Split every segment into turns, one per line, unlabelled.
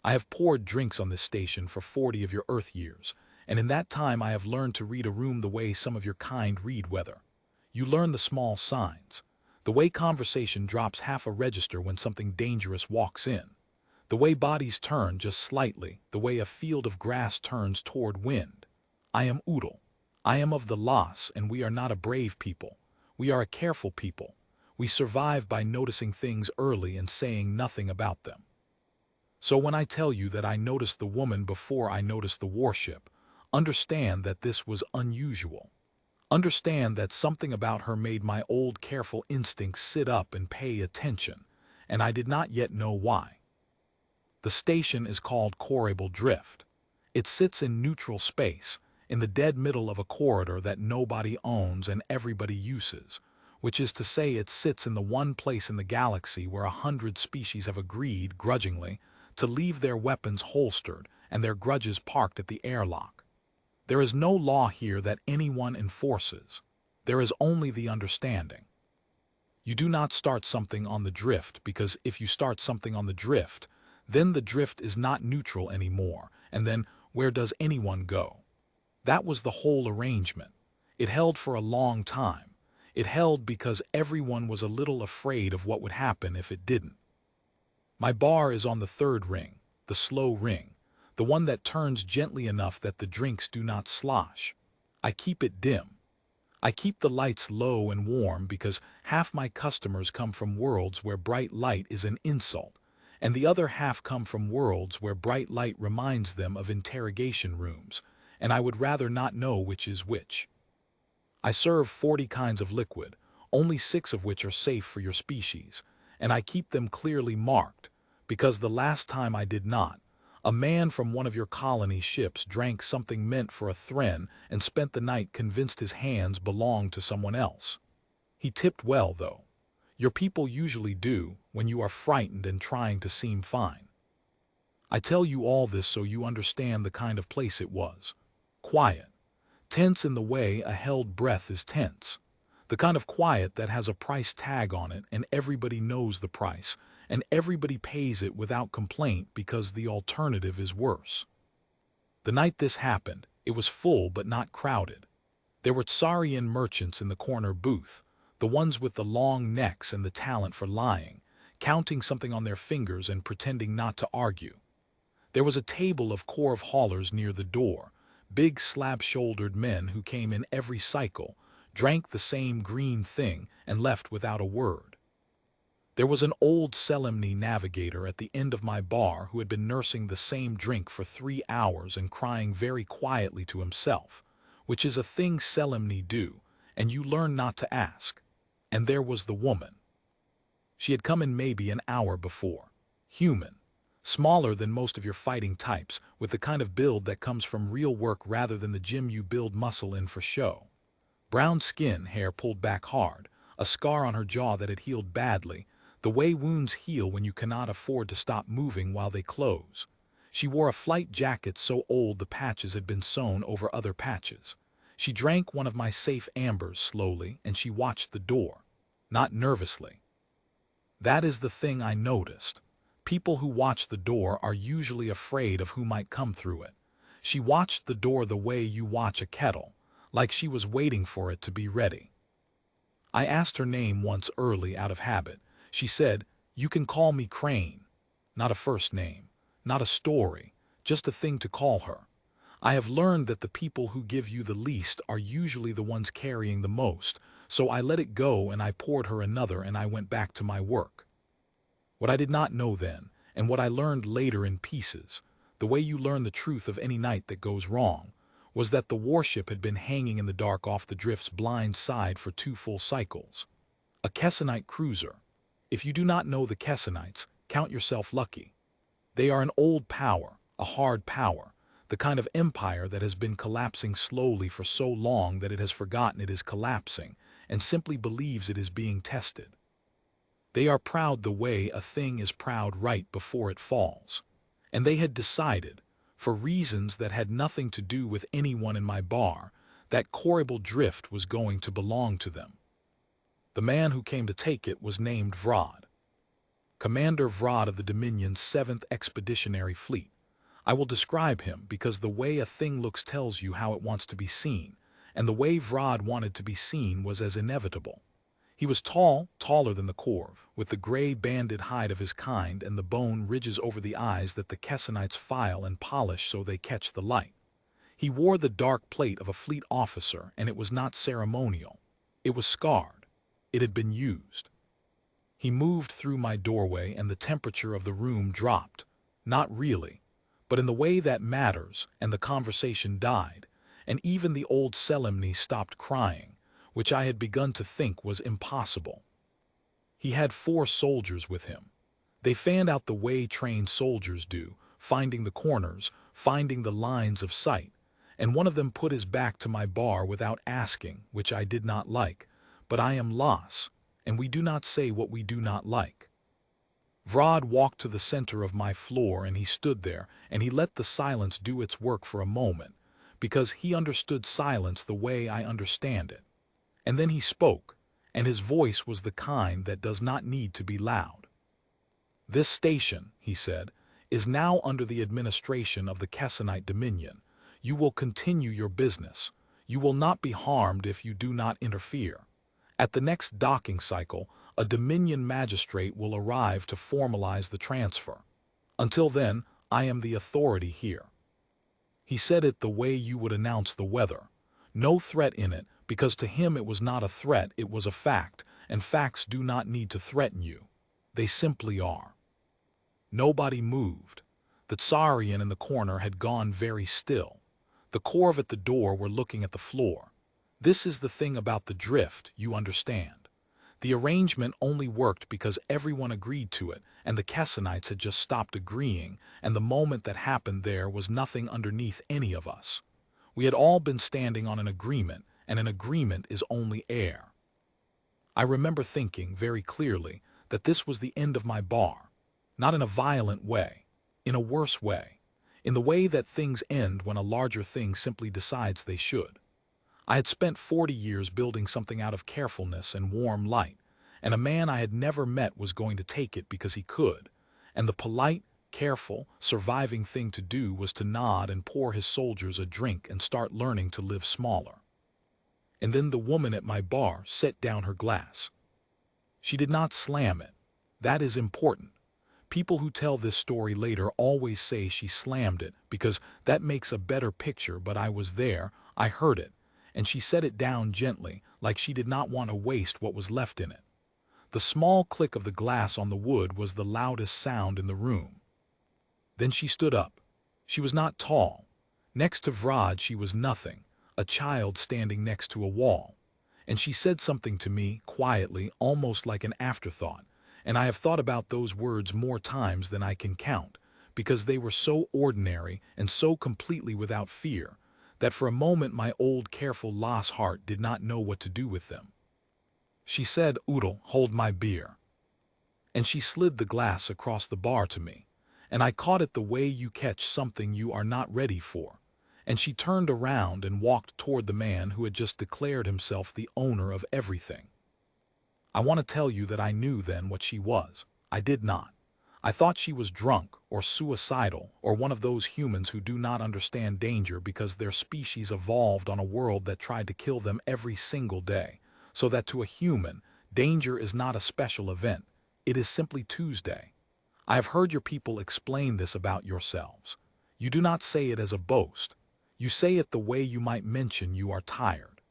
I have poured drinks on this station for 40 of your Earth years, and in that time I have learned to read a room the way some of your kind read weather. You learn the small signs. The way conversation drops half a register when something dangerous walks in. The way bodies turn just slightly, the way a field of grass turns toward wind. I am Oodle. I am of the Loss, and we are not a brave people. We are a careful people. We survive by noticing things early and saying nothing about them. So when I tell you that I noticed the woman before I noticed the warship, understand that this was unusual. Understand that something about her made my old careful instincts sit up and pay attention, and I did not yet know why. The station is called Corable Drift. It sits in neutral space, in the dead middle of a corridor that nobody owns and everybody uses, which is to say it sits in the one place in the galaxy where 100 species have agreed, grudgingly, to leave their weapons holstered and their grudges parked at the airlock. There is no law here that anyone enforces. There is only the understanding. You do not start something on the drift, because if you start something on the drift, then the drift is not neutral anymore, and then where does anyone go? That was the whole arrangement. It held for a long time. It held because everyone was a little afraid of what would happen if it didn't. My bar is on the third ring, the slow ring, the one that turns gently enough that the drinks do not slosh. I keep it dim. I keep the lights low and warm because half my customers come from worlds where bright light is an insult, and the other half come from worlds where bright light reminds them of interrogation rooms, and I would rather not know which is which. I serve 40 kinds of liquid, only 6 of which are safe for your species, and I keep them clearly marked, because the last time I did not, a man from one of your colony ships drank something meant for a Thren and spent the night convinced his hands belonged to someone else. He tipped well, though. Your people usually do when you are frightened and trying to seem fine. I tell you all this so you understand the kind of place it was. Quiet. Tense in the way a held breath is tense. The kind of quiet that has a price tag on it and everybody knows the price, and everybody pays it without complaint because the alternative is worse. The night this happened, it was full but not crowded. There were Tsarian merchants in the corner booth, the ones with the long necks and the talent for lying, counting something on their fingers and pretending not to argue. There was a table of Corv haulers near the door, big slab-shouldered men who came in every cycle, drank the same green thing, and left without a word. There was an old Selemni navigator at the end of my bar who had been nursing the same drink for 3 hours and crying very quietly to himself, which is a thing Selemni do, and you learn not to ask. And there was the woman. She had come in maybe an hour before. Human. Smaller than most of your fighting types, with the kind of build that comes from real work rather than the gym you build muscle in for show. Brown skin, hair pulled back hard, a scar on her jaw that had healed badly, the way wounds heal when you cannot afford to stop moving while they close. She wore a flight jacket so old the patches had been sewn over other patches. She drank one of my safe ambers slowly, and she watched the door. Not nervously. That is the thing I noticed. People who watch the door are usually afraid of who might come through it. She watched the door the way you watch a kettle, like she was waiting for it to be ready. I asked her name once early out of habit. She said, "You can call me Crane." Not a first name, not a story, just a thing to call her. I have learned that the people who give you the least are usually the ones carrying the most, so I let it go and I poured her another and I went back to my work. What I did not know then, and what I learned later in pieces, the way you learn the truth of any night that goes wrong, was that the warship had been hanging in the dark off the drift's blind side for 2 full cycles. A Kessonite cruiser. If you do not know the Kessonites, count yourself lucky. They are an old power, a hard power, the kind of empire that has been collapsing slowly for so long that it has forgotten it is collapsing and simply believes it is being tested. They are proud the way a thing is proud right before it falls. And they had decided, for reasons that had nothing to do with anyone in my bar, that Corable Drift was going to belong to them. The man who came to take it was named Vrod. Commander Vrod of the Dominion's 7th Expeditionary Fleet. I will describe him because the way a thing looks tells you how it wants to be seen, and the way Vrod wanted to be seen was as inevitable. He was tall, taller than the Corv, with the gray banded hide of his kind and the bone ridges over the eyes that the Kessonites file and polish so they catch the light. He wore the dark plate of a fleet officer, and it was not ceremonial. It was scarred. It had been used. He moved through my doorway and the temperature of the room dropped. Not really, but in the way that matters, and the conversation died, and even the old Selimni stopped crying, which I had begun to think was impossible. He had 4 soldiers with him. They fanned out the way trained soldiers do, finding the corners, finding the lines of sight, and one of them put his back to my bar without asking, which I did not like, but I am Las, and we do not say what we do not like. Vrod walked to the center of my floor and he stood there, and he let the silence do its work for a moment, because he understood silence the way I understand it. And then he spoke, and his voice was the kind that does not need to be loud. "This station," he said, "is now under the administration of the Kessonite Dominion. You will continue your business. You will not be harmed if you do not interfere. At the next docking cycle, a Dominion magistrate will arrive to formalize the transfer. Until then, I am the authority here." He said it the way you would announce the weather. No threat in it, because to him it was not a threat, it was a fact, and facts do not need to threaten you. They simply are. Nobody moved. The Tsarian in the corner had gone very still. The Corv at the door were looking at the floor. This is the thing about the drift, you understand. The arrangement only worked because everyone agreed to it, and the Kessonites had just stopped agreeing, and the moment that happened there was nothing underneath any of us. We had all been standing on an agreement, and an agreement is only air. I remember thinking very clearly that this was the end of my bar, not in a violent way, in a worse way, in the way that things end when a larger thing simply decides they should. I had spent 40 years building something out of carefulness and warm light, and a man I had never met was going to take it because he could, and the polite, careful, surviving thing to do was to nod and pour his soldiers a drink and start learning to live smaller. And then the woman at my bar set down her glass. She did not slam it. That is important. People who tell this story later always say she slammed it because that makes a better picture, but I was there, I heard it, and she set it down gently, like she did not want to waste what was left in it. The small click of the glass on the wood was the loudest sound in the room. Then she stood up. She was not tall. Next to Vrod she was nothing, a child standing next to a wall. And she said something to me, quietly, almost like an afterthought, and I have thought about those words more times than I can count, because they were so ordinary and so completely without fear, that for a moment my old careful Las heart did not know what to do with them. She said, "Udal, hold my beer." And she slid the glass across the bar to me, and I caught it the way you catch something you are not ready for, and she turned around and walked toward the man who had just declared himself the owner of everything. I want to tell you that I knew then what she was. I did not. I thought she was drunk or suicidal or one of those humans who do not understand danger because their species evolved on a world that tried to kill them every single day, so that to a human, danger is not a special event. It is simply Tuesday. I have heard your people explain this about yourselves. You do not say it as a boast. You say it the way you might mention you are tired.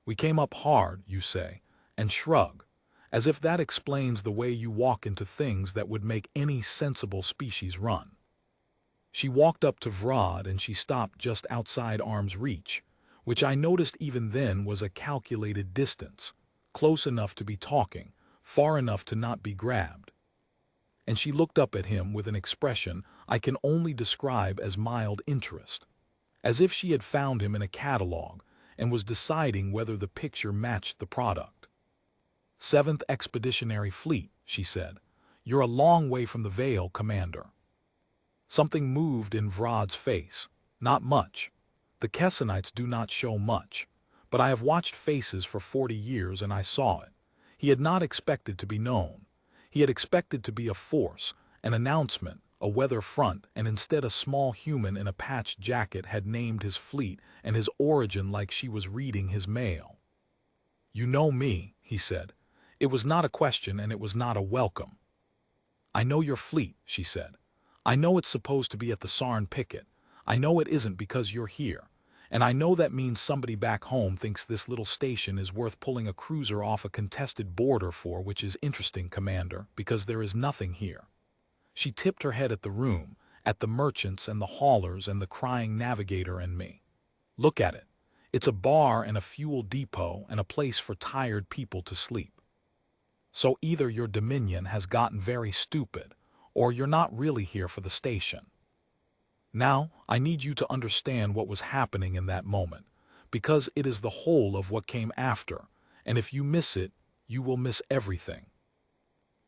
We came up hard, you say, and shrug, as if that explains the way you walk into things that would make any sensible species run. She walked up to Vrod and she stopped just outside arm's reach, which I noticed even then was a calculated distance, close enough to be talking, far enough to not be grabbed. And she looked up at him with an expression I can only describe as mild interest, as if she had found him in a catalog and was deciding whether the picture matched the product. "7th Expeditionary Fleet," she said. "You're a long way from the Veil, Commander." Something moved in Vrod's face. Not much. The Kessonites do not show much. But I have watched faces for 40 years and I saw it. He had not expected to be known. He had expected to be a force, an announcement, a weather front, and instead a small human in a patched jacket had named his fleet and his origin like she was reading his mail. "You know me," he said. It was not a question and it was not a welcome. "I know your fleet," she said. "I know it's supposed to be at the Sarn picket. I know it isn't because you're here. And I know that means somebody back home thinks this little station is worth pulling a cruiser off a contested border for, which is interesting, Commander, because there is nothing here." She tipped her head at the room, at the merchants and the haulers and the crying navigator and me. "Look at it. It's a bar and a fuel depot and a place for tired people to sleep. So either your Dominion has gotten very stupid, or you're not really here for the station. Now, I need you to understand what was happening in that moment, because it is the whole of what came after, and if you miss it, you will miss everything.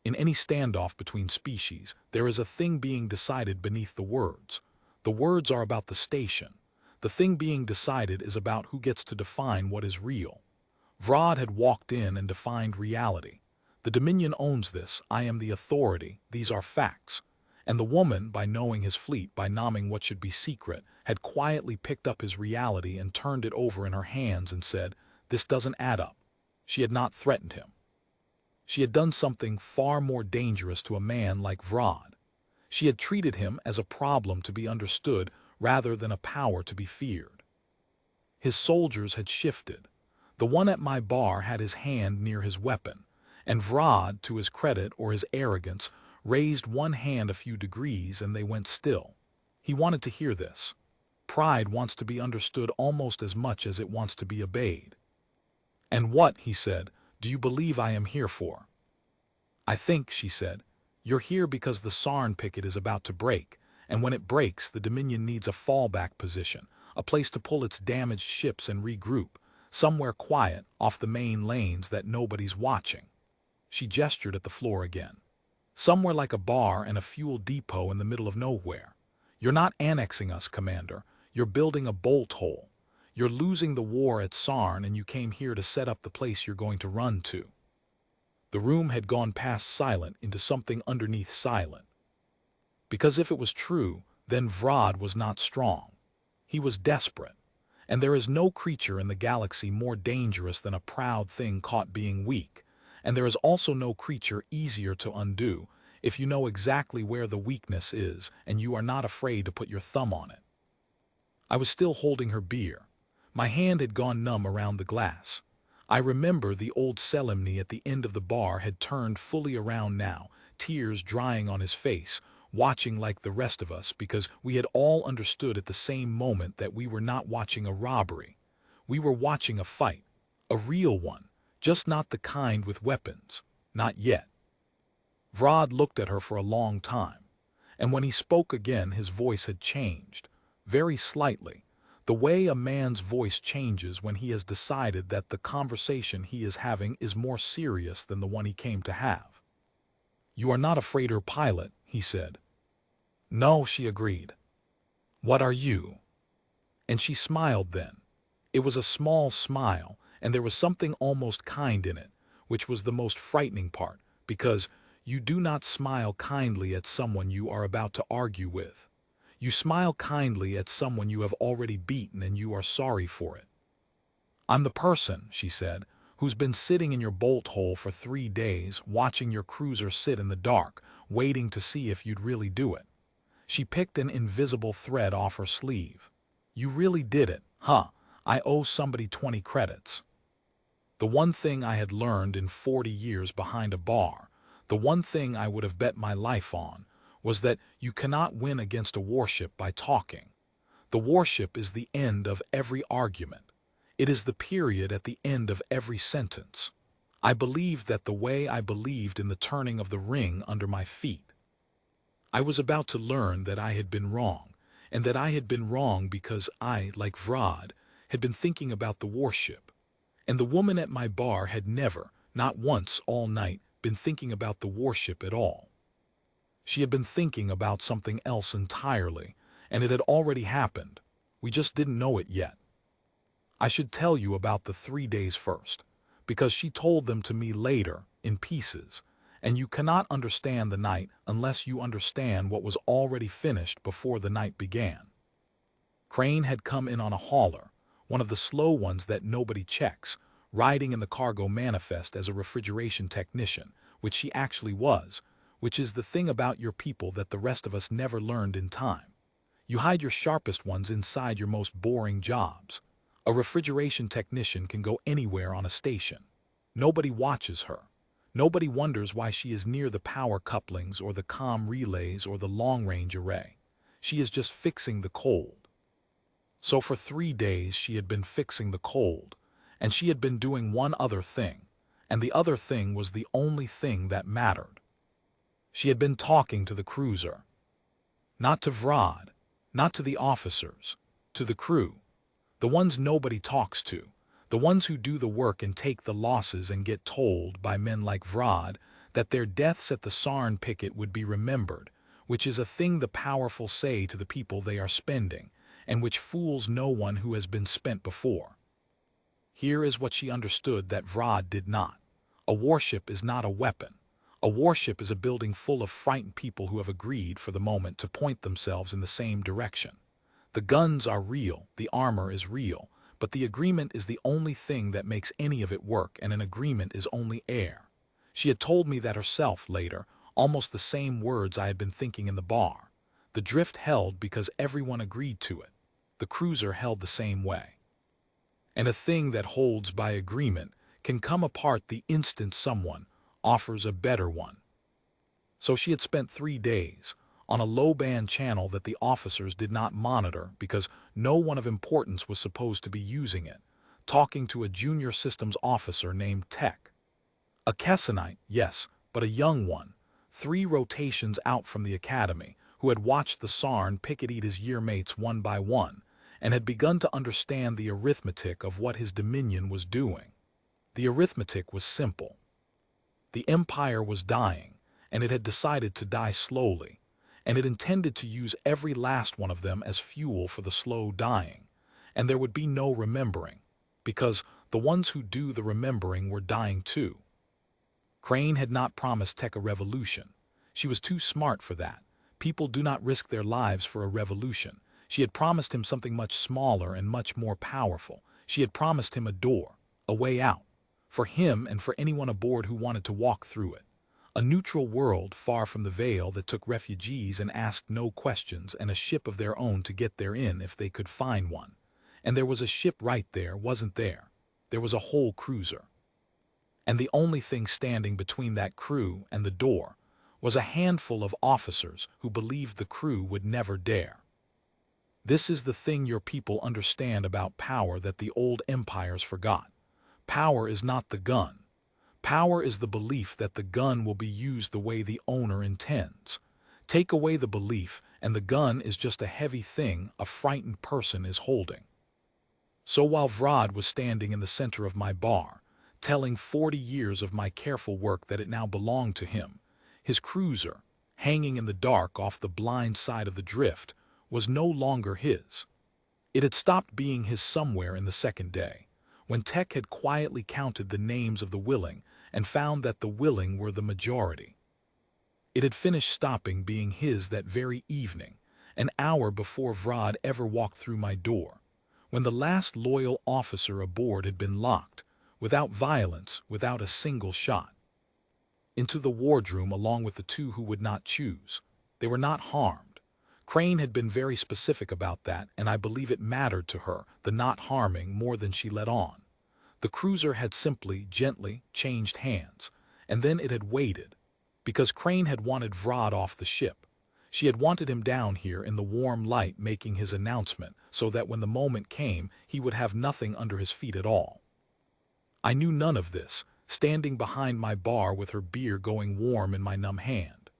In any standoff between species, there is a thing being decided beneath the words. The words are about the station. The thing being decided is about who gets to define what is real. Vrod had walked in and defined reality. The Dominion owns this. I am the authority. These are facts. And the woman, by knowing his fleet, by nomming what should be secret, had quietly picked up his reality and turned it over in her hands and said, "This doesn't add up." She had not threatened him. She had done something far more dangerous to a man like Vrod. She had treated him as a problem to be understood rather than a power to be feared. His soldiers had shifted. The one at my bar had his hand near his weapon, and Vrod, to his credit or his arrogance, raised one hand a few degrees and they went still. He wanted to hear this. Pride wants to be understood almost as much as it wants to be obeyed. "And what," he said, "do you believe I am here for?" "I think," she said, "you're here because the Sarn picket is about to break, and when it breaks, the Dominion needs a fallback position, a place to pull its damaged ships and regroup, somewhere quiet, off the main lanes that nobody's watching." She gestured at the floor again. "Somewhere like a bar and a fuel depot in the middle of nowhere. You're not annexing us, Commander. You're building a bolt hole. You're losing the war at Sarn and you came here to set up the place you're going to run to." The room had gone past silent into something underneath silent. Because if it was true, then Vrod was not strong. He was desperate. And there is no creature in the galaxy more dangerous than a proud thing caught being weak. And there is also no creature easier to undo if you know exactly where the weakness is and you are not afraid to put your thumb on it. I was still holding her beer. My hand had gone numb around the glass. I remember the old Selimni at the end of the bar had turned fully around now, tears drying on his face, watching like the rest of us because we had all understood at the same moment that we were not watching a robbery. We were watching a fight, a real one. Just not the kind with weapons. Not yet. Vrod looked at her for a long time, and when he spoke again his voice had changed, very slightly, the way a man's voice changes when he has decided that the conversation he is having is more serious than the one he came to have. "You are not afraid her pilot," he said. "No," she agreed. "What are you?" And she smiled then. It was a small smile, and there was something almost kind in it, which was the most frightening part, because you do not smile kindly at someone you are about to argue with. You smile kindly at someone you have already beaten and you are sorry for it. "I'm the person," she said, "who's been sitting in your bolt hole for 3 days, watching your cruiser sit in the dark, waiting to see if you'd really do it." She picked an invisible thread off her sleeve. "You really did it, huh? I owe somebody 20 credits." The one thing I had learned in 40 years behind a bar, the one thing I would have bet my life on, was that you cannot win against a warship by talking. The warship is the end of every argument. It is the period at the end of every sentence. I believed that the way I believed in the turning of the ring under my feet. I was about to learn that I had been wrong, and that I had been wrong because I, like Vrod, had been thinking about the warship. And the woman at my bar had never, not once all night, been thinking about the warship at all. She had been thinking about something else entirely, and it had already happened. We just didn't know it yet. I should tell you about the 3 days first, because she told them to me later, in pieces, and you cannot understand the night unless you understand what was already finished before the night began. Crane had come in on a hauler, one of the slow ones that nobody checks, riding in the cargo manifest as a refrigeration technician, which she actually was, which is the thing about your people that the rest of us never learned in time. You hide your sharpest ones inside your most boring jobs. A refrigeration technician can go anywhere on a station. Nobody watches her. Nobody wonders why she is near the power couplings or the comm relays or the long-range array. She is just fixing the cold. So for 3 days she had been fixing the cold, and she had been doing one other thing, and the other thing was the only thing that mattered. She had been talking to the cruiser. Not to Vrod, not to the officers, to the crew. The ones nobody talks to, the ones who do the work and take the losses and get told by men like Vrod that their deaths at the Sarn picket would be remembered, which is a thing the powerful say to the people they are spending, and which fools no one who has been spent before. Here is what she understood that Vrod did not. A warship is not a weapon. A warship is a building full of frightened people who have agreed for the moment to point themselves in the same direction. The guns are real, the armor is real, but the agreement is the only thing that makes any of it work, and an agreement is only air. She had told me that herself later, almost the same words I had been thinking in the bar. The drift held because everyone agreed to it. The cruiser held the same way. And a thing that holds by agreement can come apart the instant someone offers a better one. So she had spent 3 days on a low-band channel that the officers did not monitor because no one of importance was supposed to be using it, talking to a junior systems officer named Tech. A Kessenite, yes, but a young one, 3 rotations out from the academy, who had watched the Sarn picket eat his year mates one by one, and had begun to understand the arithmetic of what his dominion was doing. The arithmetic was simple. The Empire was dying, and it had decided to die slowly, and it intended to use every last one of them as fuel for the slow dying, and there would be no remembering, because the ones who do the remembering were dying too. Crane had not promised Tech a revolution. She was too smart for that. People do not risk their lives for a revolution. She had promised him something much smaller and much more powerful. She had promised him a door, a way out, for him and for anyone aboard who wanted to walk through it. A neutral world far from the veil that took refugees and asked no questions, and a ship of their own to get therein if they could find one. And there was a ship right there, wasn't there? There was a whole cruiser. And the only thing standing between that crew and the door was a handful of officers who believed the crew would never dare. This is the thing your people understand about power that the old empires forgot. Power is not the gun. Power is the belief that the gun will be used the way the owner intends. Take away the belief, and the gun is just a heavy thing a frightened person is holding. So while Vrod was standing in the center of my bar, telling 40 years of my careful work that it now belonged to him, his cruiser, hanging in the dark off the blind side of the drift, was no longer his. It had stopped being his somewhere in the second day, when Tech had quietly counted the names of the willing and found that the willing were the majority. It had finished stopping being his that very evening, an hour before Vrod ever walked through my door, when the last loyal officer aboard had been locked, without violence, without a single shot, into the wardroom along with the 2 who would not choose. They were not harmed. Crane had been very specific about that, and I believe it mattered to her, the not harming, more than she let on. The cruiser had simply, gently, changed hands, and then it had waited, because Crane had wanted Vrod off the ship. She had wanted him down here in the warm light making his announcement, so that when the moment came, he would have nothing under his feet at all. I knew none of this, standing behind my bar with her beer going warm in my numb hand.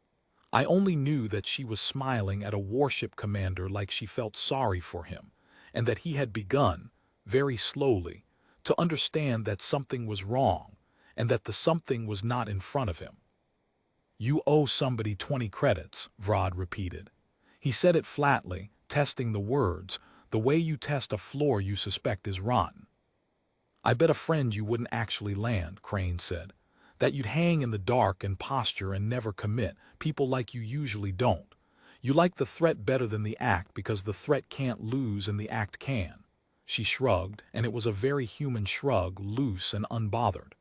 I only knew that she was smiling at a warship commander like she felt sorry for him, and that he had begun, very slowly, to understand that something was wrong, and that the something was not in front of him. "You owe somebody 20 credits, Vrod repeated. He said it flatly, testing the words, the way you test a floor you suspect is rotten. "I bet a friend you wouldn't actually land," Crane said. That you'd hang in the dark and posture and never commit, people like you usually don't. You like the threat better than the act because the threat can't lose and the act can. She shrugged, and it was a very human shrug, loose and unbothered.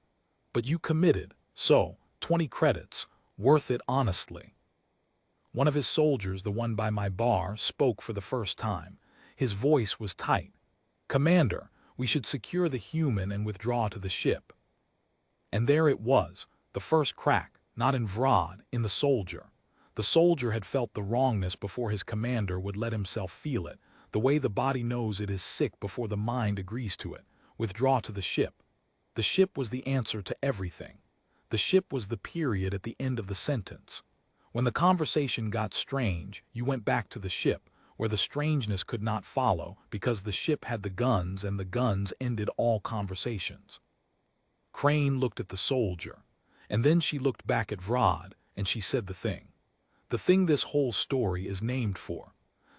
But you committed, so, 20 credits, worth it honestly. One of his soldiers, the one by my bar, spoke for the first time. His voice was tight. "Commander, we should secure the human and withdraw to the ship." And there it was, the first crack, not in Vrod, in the soldier. The soldier had felt the wrongness before his commander would let himself feel it, the way the body knows it is sick before the mind agrees to it. Withdraw to the ship. The ship was the answer to everything. The ship was the period at the end of the sentence. When the conversation got strange, you went back to the ship, where the strangeness could not follow because the ship had the guns and the guns ended all conversations. Crane looked at the soldier, and then she looked back at Vrod, and she said the thing. The thing this whole story is named for.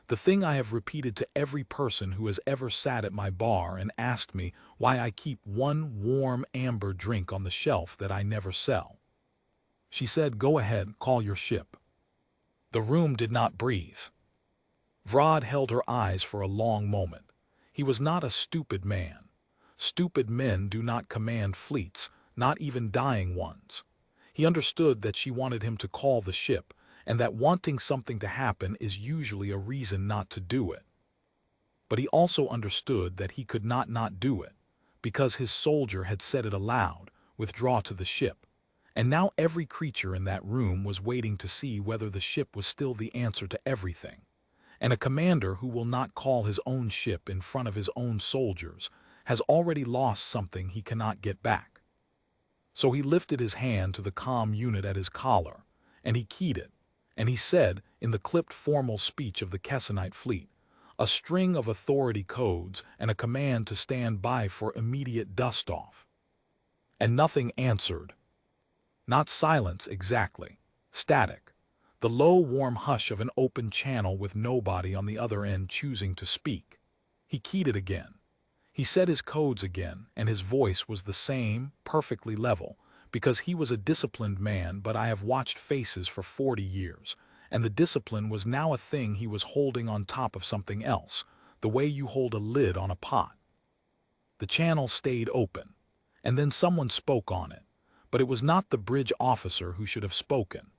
The thing I have repeated to every person who has ever sat at my bar and asked me why I keep one warm amber drink on the shelf that I never sell. She said, "Go ahead, call your ship." The room did not breathe. Vrod held her eyes for a long moment. He was not a stupid man. Stupid men do not command fleets, not even dying ones. He understood that she wanted him to call the ship, and that wanting something to happen is usually a reason not to do it. But he also understood that he could not do it, because his soldier had said it aloud, "Withdraw to the ship." And now every creature in that room was waiting to see whether the ship was still the answer to everything. And a commander who will not call his own ship in front of his own soldiers has already lost something he cannot get back. So he lifted his hand to the comm unit at his collar, and he keyed it, and he said, in the clipped formal speech of the Kessenite fleet, a string of authority codes and a command to stand by for immediate dust-off. And nothing answered. Not silence exactly, static, the low warm hush of an open channel with nobody on the other end choosing to speak. He keyed it again. He said his codes again, and his voice was the same, perfectly level, because he was a disciplined man, but I have watched faces for 40 years, and the discipline was now a thing he was holding on top of something else, the way you hold a lid on a pot. The channel stayed open, and then someone spoke on it, but it was not the bridge officer who should have spoken.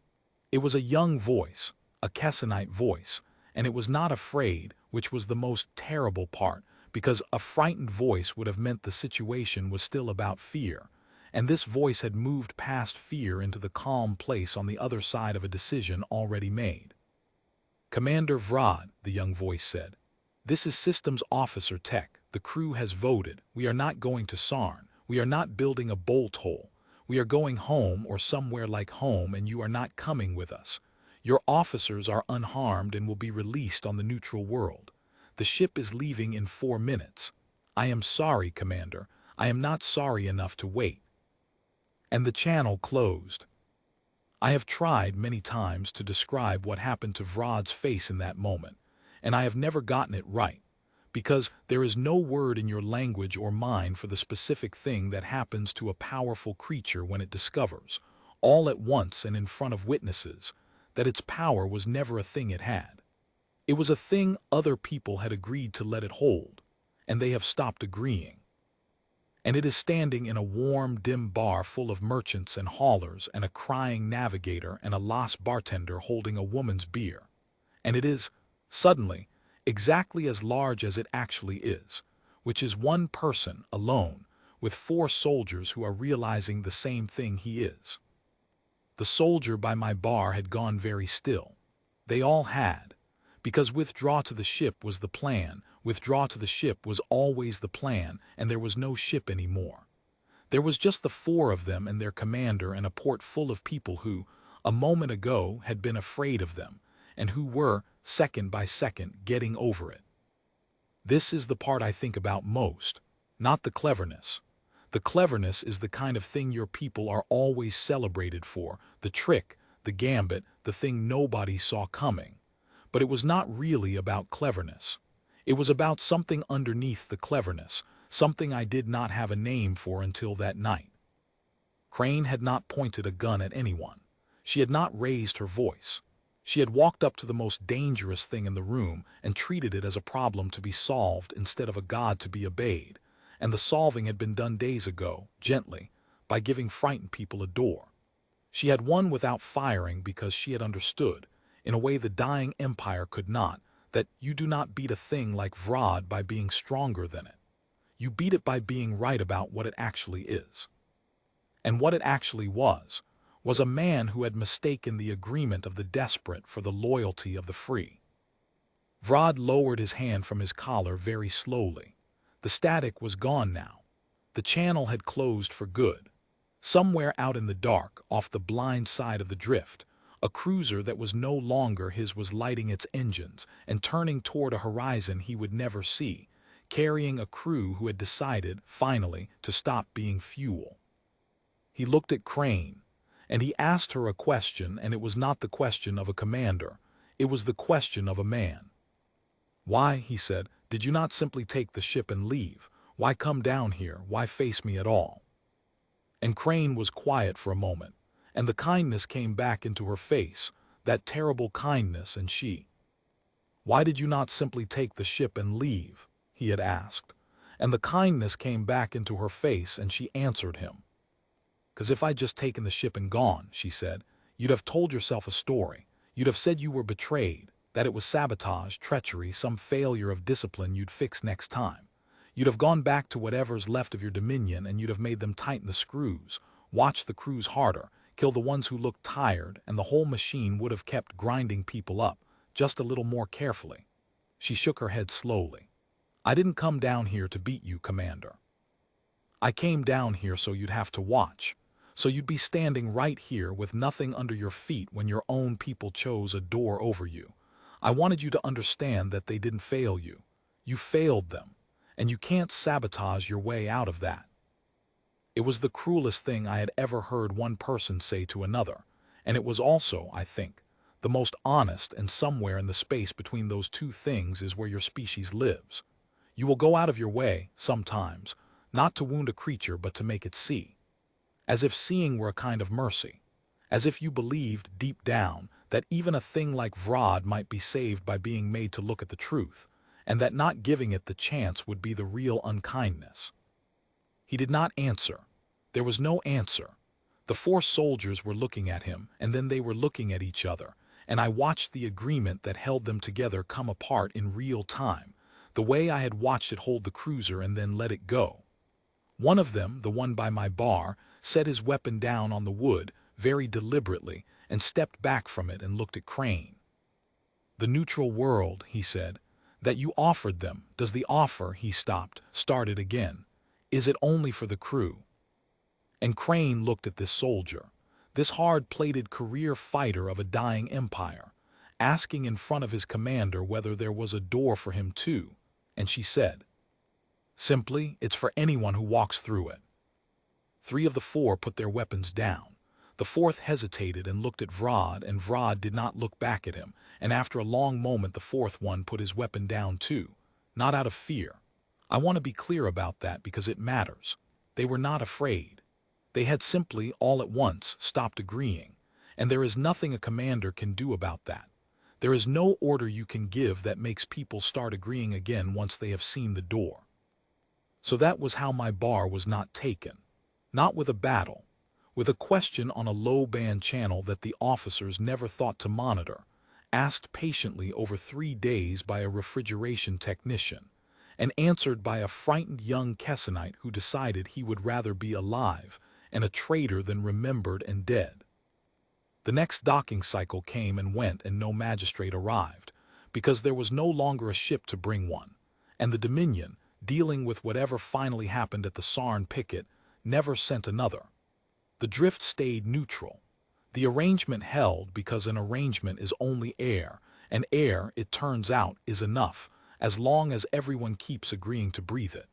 It was a young voice, a Kessenite voice, and it was not afraid, which was the most terrible part, because a frightened voice would have meant the situation was still about fear, and this voice had moved past fear into the calm place on the other side of a decision already made. "Commander Vrod," the young voice said, "this is Systems Officer Tech. The crew has voted. We are not going to Sarn. We are not building a bolt hole. We are going home or somewhere like home, and you are not coming with us. Your officers are unharmed and will be released on the neutral world. The ship is leaving in 4 minutes. I am sorry, Commander. I am not sorry enough to wait." And the channel closed. I have tried many times to describe what happened to Vrod's face in that moment, and I have never gotten it right, because there is no word in your language or mine for the specific thing that happens to a powerful creature when it discovers, all at once and in front of witnesses, that its power was never a thing it had. It was a thing other people had agreed to let it hold, and they have stopped agreeing. And it is standing in a warm, dim bar full of merchants and haulers and a crying navigator and a lost bartender holding a woman's beer. And it is, suddenly, exactly as large as it actually is, which is one person alone, with 4 soldiers who are realizing the same thing he is. The soldier by my bar had gone very still. They all had. Because withdraw to the ship was the plan, withdraw to the ship was always the plan, and there was no ship anymore. There was just the 4 of them and their commander and a port full of people who, a moment ago, had been afraid of them, and who were, second by second, getting over it. This is the part I think about most, not the cleverness. The cleverness is the kind of thing your people are always celebrated for, the trick, the gambit, the thing nobody saw coming. But it was not really about cleverness. It was about something underneath the cleverness, something I did not have a name for until that night. Crane had not pointed a gun at anyone. She had not raised her voice. She had walked up to the most dangerous thing in the room and treated it as a problem to be solved instead of a god to be obeyed. And the solving had been done days ago, gently, by giving frightened people a door. She had won without firing because she had understood, in a way the dying empire could not, that you do not beat a thing like Vrod by being stronger than it. You beat it by being right about what it actually is. And what it actually was a man who had mistaken the agreement of the desperate for the loyalty of the free. Vrod lowered his hand from his collar very slowly. The static was gone now. The channel had closed for good. Somewhere out in the dark, off the blind side of the drift, a cruiser that was no longer his was lighting its engines and turning toward a horizon he would never see, carrying a crew who had decided, finally, to stop being fuel. He looked at Crane, and he asked her a question, and it was not the question of a commander. It was the question of a man. "Why," he said, "did you not simply take the ship and leave? Why come down here? Why face me at all?" And Crane was quiet for a moment, and the kindness came back into her face, that terrible kindness, and she. "Why did you not simply take the ship and leave?" he had asked. And the kindness came back into her face, and she answered him. "'Cause if I'd just taken the ship and gone," she said, "you'd have told yourself a story. You'd have said you were betrayed, that it was sabotage, treachery, some failure of discipline you'd fix next time. You'd have gone back to whatever's left of your dominion, and you'd have made them tighten the screws, watch the crews harder, kill the ones who looked tired, and the whole machine would have kept grinding people up, just a little more carefully." She shook her head slowly. "I didn't come down here to beat you, Commander. I came down here so you'd have to watch. So you'd be standing right here with nothing under your feet when your own people chose a door over you. I wanted you to understand that they didn't fail you. You failed them, and you can't sabotage your way out of that." It was the cruelest thing I had ever heard one person say to another, and it was also, I think, the most honest, and somewhere in the space between those two things is where your species lives. You will go out of your way, sometimes, not to wound a creature but to make it see. As if seeing were a kind of mercy. As if you believed, deep down, that even a thing like Vrod might be saved by being made to look at the truth, and that not giving it the chance would be the real unkindness. He did not answer. There was no answer. The 4 soldiers were looking at him, and then they were looking at each other, and I watched the agreement that held them together come apart in real time, the way I had watched it hold the cruiser and then let it go. One of them, the one by my bar, set his weapon down on the wood very deliberately and stepped back from it and looked at Crane. "The neutral world," he said, "that you offered them, does the offer," he started again, "is it only for the crew?" And Crane looked at this soldier, this hard-plated career fighter of a dying empire, asking in front of his commander whether there was a door for him too, and she said, simply, "It's for anyone who walks through it." 3 of the 4 put their weapons down. The 4th hesitated and looked at Vrod, and Vrod did not look back at him, and after a long moment the 4th one put his weapon down too, not out of fear. I want to be clear about that because it matters. They were not afraid. They had simply, all at once, stopped agreeing, and there is nothing a commander can do about that. There is no order you can give that makes people start agreeing again once they have seen the door. So that was how my bar was not taken. Not with a battle, with a question on a low-band channel that the officers never thought to monitor, asked patiently over 3 days by a refrigeration technician, and answered by a frightened young Kessenite who decided he would rather be alive and a traitor than remembered and dead. The next docking cycle came and went, and no magistrate arrived, because there was no longer a ship to bring one, and the Dominion, dealing with whatever finally happened at the Sarn picket, never sent another. The drift stayed neutral. The arrangement held because an arrangement is only air, and air, it turns out, is enough, as long as everyone keeps agreeing to breathe it.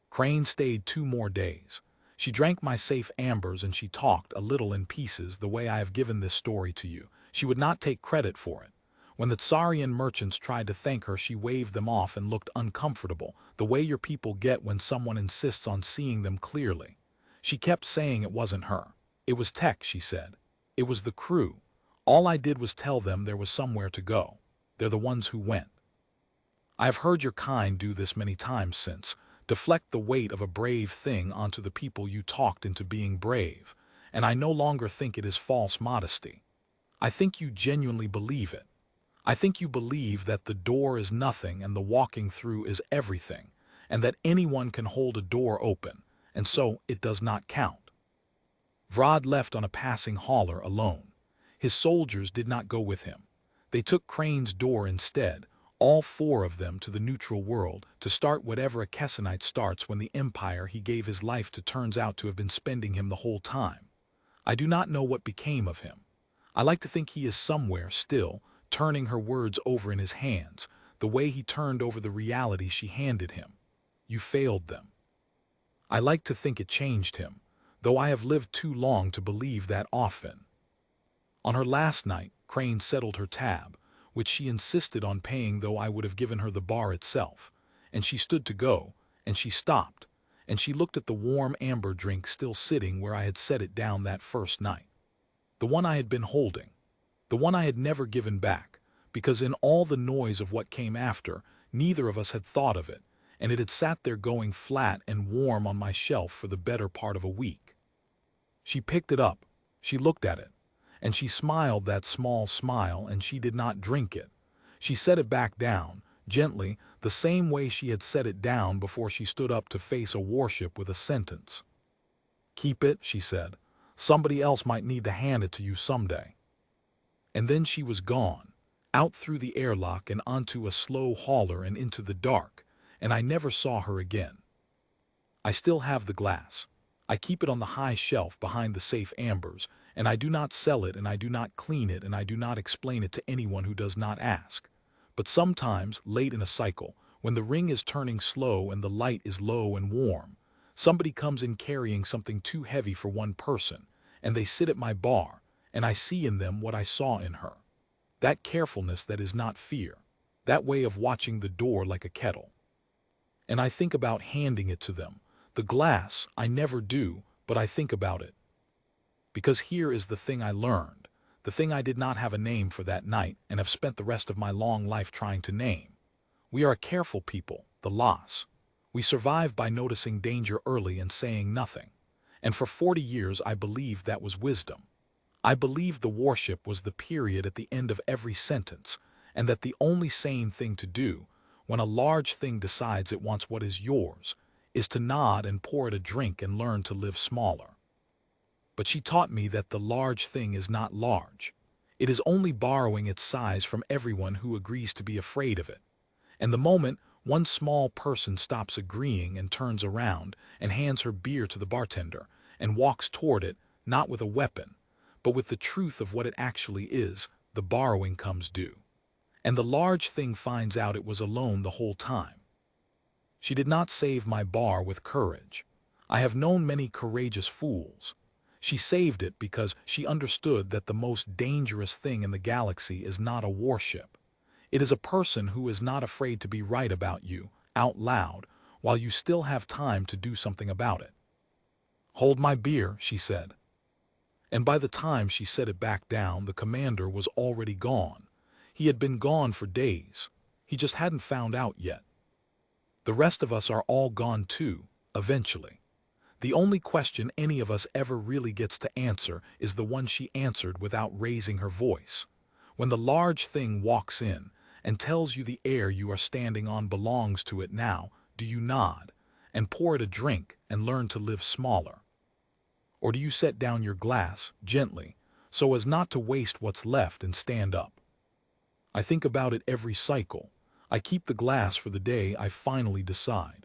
Crane stayed 2 more days. She drank my safe ambers, and she talked, a little in pieces, the way I have given this story to you. She would not take credit for it. When the Tsarian merchants tried to thank her, she waved them off and looked uncomfortable, the way your people get when someone insists on seeing them clearly. She kept saying it wasn't her. It was Tech, she said. It was the crew. All I did was tell them there was somewhere to go. They're the ones who went. I have heard your kind do this many times since, deflect the weight of a brave thing onto the people you talked into being brave, and I no longer think it is false modesty. I think you genuinely believe it. I think you believe that the door is nothing and the walking through is everything, and that anyone can hold a door open, and so it does not count. Vrod left on a passing hauler alone. His soldiers did not go with him. They took Crane's door instead, all four of them to the neutral world, to start whatever a Kessenite starts when the empire he gave his life to turns out to have been spending him the whole time. I do not know what became of him. I like to think he is somewhere still, turning her words over in his hands, the way he turned over the reality she handed him. You failed them. I like to think it changed him, though I have lived too long to believe that often. On her last night, Crane settled her tab, which she insisted on paying, though I would have given her the bar itself, and she stood to go, and she stopped, and she looked at the warm amber drink still sitting where I had set it down that first night. The one I had been holding, the one I had never given back, because in all the noise of what came after, neither of us had thought of it, and it had sat there going flat and warm on my shelf for the better part of a week. She picked it up, she looked at it, and she smiled that small smile, and she did not drink it. She set it back down, gently, the same way she had set it down before she stood up to face a warship with a sentence. "Keep it," she said. "Somebody else might need to hand it to you someday." And then she was gone, out through the airlock and onto a slow hauler and into the dark, and I never saw her again. I still have the glass. I keep it on the high shelf behind the safe ambers, and I do not sell it, and I do not clean it, and I do not explain it to anyone who does not ask. But sometimes, late in a cycle, when the ring is turning slow and the light is low and warm, somebody comes in carrying something too heavy for one person, and they sit at my bar, and I see in them what I saw in her. That carefulness that is not fear, that way of watching the door like a kettle. And I think about handing it to them. The glass, I never do, but I think about it. Because here is the thing I learned, the thing I did not have a name for that night and have spent the rest of my long life trying to name. We are a careful people, the loss. We survive by noticing danger early and saying nothing. And for 40 years I believed that was wisdom. I believed the warship was the period at the end of every sentence, and that the only sane thing to do, when a large thing decides it wants what is yours, is to nod and pour it a drink and learn to live smaller. But she taught me that the large thing is not large. It is only borrowing its size from everyone who agrees to be afraid of it. And the moment one small person stops agreeing and turns around and hands her beer to the bartender and walks toward it, not with a weapon, but with the truth of what it actually is, the borrowing comes due. And the large thing finds out it was alone the whole time. She did not save my bar with courage. I have known many courageous fools. She saved it because she understood that the most dangerous thing in the galaxy is not a warship. It is a person who is not afraid to be right about you, out loud, while you still have time to do something about it. "Hold my beer," she said. And by the time she set it back down, the commander was already gone. He had been gone for days. He just hadn't found out yet. The rest of us are all gone too, eventually. The only question any of us ever really gets to answer is the one she answered without raising her voice. When the large thing walks in and tells you the air you are standing on belongs to it now, do you nod and pour it a drink and learn to live smaller? Or do you set down your glass, gently, so as not to waste what's left and stand up? I think about it every cycle. I keep the glass for the day I finally decide.